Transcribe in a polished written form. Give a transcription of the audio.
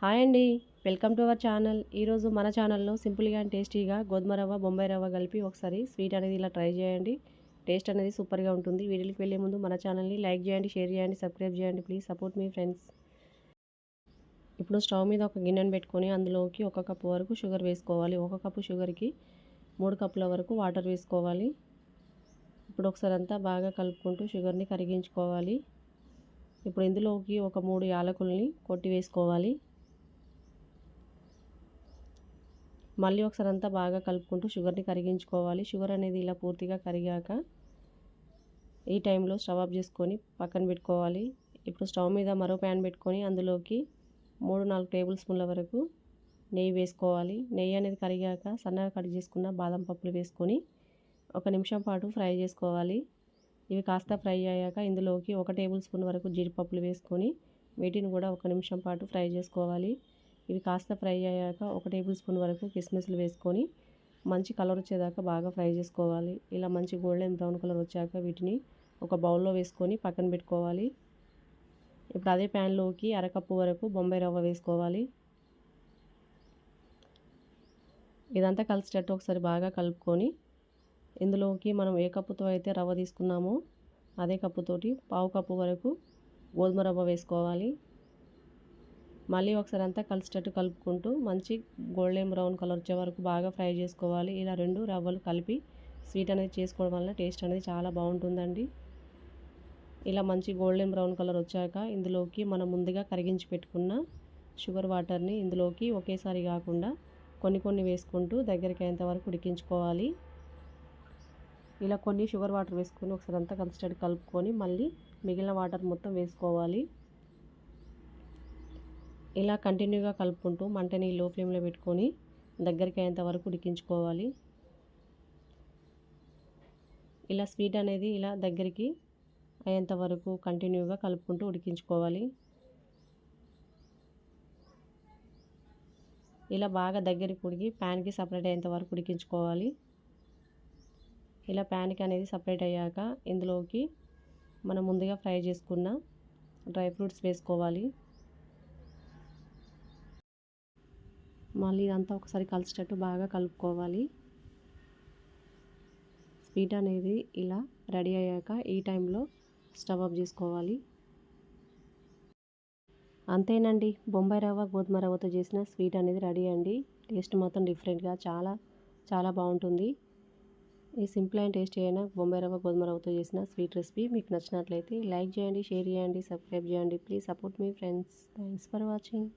Hi అండి, welcome to our channel. ఈరోజు మన ఛానల్లో సింపుల్గా అండ్ టేస్టీగా గోధుమ రవ్వ బొంబాయి రవ్వ కలిపి ఒకసారి స్వీట్ అనేది ఇలా ట్రై చేయండి. టేస్ట్ అనేది సూపర్గా ఉంటుంది. వీడియోకి వెళ్ళే ముందు మన ఛానల్ని లైక్ చేయండి, షేర్ చేయండి, సబ్స్క్రైబ్ చేయండి. Please support me friends. ఇప్పుడు స్టవ్ మీద ఒక గిన్నెను పెట్టుకొని అందులోకి 1 కప్పు వరకు షుగర్ వేసుకోవాలి. 1 కప్పు షుగర్కి 3 కప్పుల వరకు వాటర్ వేసుకోవాలి. ఇప్పుడు ఒకసారి అంతా బాగా కలుపుకుంటూ షుగర్ని కరిగించుకోవాలి. ఇప్పుడు ఇందులోకి ఒక 3 యాలకుల్ని కొట్టి వేసుకోవాలి. మళ్ళీ ఒకసారి అంతా బాగా కలుపుకుంటూ షుగర్ని కరిగించుకోవాలి. షుగర్ అనేది ఇలా పూర్తిగా కరిగాక ఈ టైంలో స్టవ్ ఆఫ్ చేసుకొని పక్కన పెట్టుకోవాలి. ఇప్పుడు స్టవ్ మీద మరో ప్యాన్ పెట్టుకొని అందులోకి 3-4 టేబుల్ స్పూన్ల వరకు నెయ్యి వేసుకోవాలి. నెయ్యి అనేది కరిగాక సన్నగా కట్ చేసుకున్న బాదం పప్పులు వేసుకొని 1 నిమిషం పాటు ఫ్రై చేసుకోవాలి. ఇవి కాస్త ఫ్రై అయ్యాక ఇందులోకి 1 టేబుల్ స్పూన్ వరకు జీడిపప్పులు వేసుకొని వీటిని కూడా 1 నిమిషం పాటు ఫ్రై చేసుకోవాలి. ఇవి కాస్త ఫ్రై అయ్యాక 1 టేబుల్ స్పూన్ వరకు కిస్మిస్లు వేసుకొని మంచి కలర్ వచ్చేదాకా బాగా ఫ్రై చేసుకోవాలి. ఇలా మంచి గోల్డెన్ బ్రౌన్ కలర్ వచ్చాక వీటిని ఒక బౌల్లో వేసుకొని పక్కన పెట్టుకోవాలి. ఇప్పుడు అదే ప్యాన్లోకి 1/2 కప్పు వరకు బొంబాయి రవ్వ వేసుకోవాలి. ఇదంతా కలిసేటట్టు ఒకసారి బాగా కలుపుకొని ఇందులోకి మనం ఏ కప్పుతో అయితే రవ్వ తీసుకున్నామో అదే కప్పుతోటి 1/2 కప్పు వరకు గోధుమ రవ్వ వేసుకోవాలి. మళ్ళీ ఒకసారి అంతా కలిసేటట్టు కలుపుకుంటూ మంచి గోల్డెన్ బ్రౌన్ కలర్ వచ్చే వరకు బాగా ఫ్రై చేసుకోవాలి. ఇలా 2 రవ్వలు కలిపి స్వీట్ అనేది చేసుకోవడం వల్ల టేస్ట్ అనేది చాలా బాగుంటుందండి. ఇలా మంచి గోల్డెన్ బ్రౌన్ కలర్ వచ్చాక ఇందులోకి మనం ముందుగా కరిగించి పెట్టుకున్న షుగర్ వాటర్ని ఇందులోకి ఒకేసారి కాకుండా కొన్ని వేసుకుంటూ దగ్గరికి అయ్యేంత వరకు ఉడికించుకోవాలి. ఇలా కొన్ని షుగర్ వాటర్ వేసుకొని ఒకసారి అంతా కలిసేటట్టు కలుపుకొని మళ్ళీ మిగిలిన వాటర్ మొత్తం వేసుకోవాలి. ఇలా కంటిన్యూగా కలుపుకుంటూ మంటని లో ఫ్లేమ్లో పెట్టుకొని దగ్గరికి అయ్యేంత వరకు ఉడికించుకోవాలి. ఇలా స్వీట్ అనేది ఇలా దగ్గరికి అయ్యేంత వరకు కంటిన్యూగా కలుపుకుంటూ ఉడికించుకోవాలి. ఇలా బాగా దగ్గరికి ఉడికి ప్యాన్కి సపరేట్ అయ్యేంత వరకు ఉడికించుకోవాలి. ఇలా ప్యాన్కి అనేది సపరేట్ అయ్యాక ఇందులోకి మనం ముందుగా ఫ్రై చేసుకున్న డ్రై ఫ్రూట్స్ వేసుకోవాలి. మళ్ళీ ఇదంతా ఒకసారి కలిసేటట్టు బాగా కలుపుకోవాలి. స్వీట్ అనేది ఇలా రెడీ అయ్యాక ఈ టైంలో స్టవ్ ఆఫ్ చేసుకోవాలి. అంతేనండి, బొంబాయి రవ్వ గోధుమ రవ్వతో చేసిన స్వీట్ అనేది రెడీ అండి. టేస్ట్ మాత్రం డిఫరెంట్గా చాలా బాగుంటుంది. ఈ సింపుల్ అండ్ టేస్టీ అయిన బొంబాయి రవ్వ గోధుమ రవ్వతో చేసిన స్వీట్ రెసిపీ మీకు నచ్చినట్లయితే లైక్ చేయండి, షేర్ చేయండి, సబ్స్క్రైబ్ చేయండి. Please support me friends. Thanks for watching.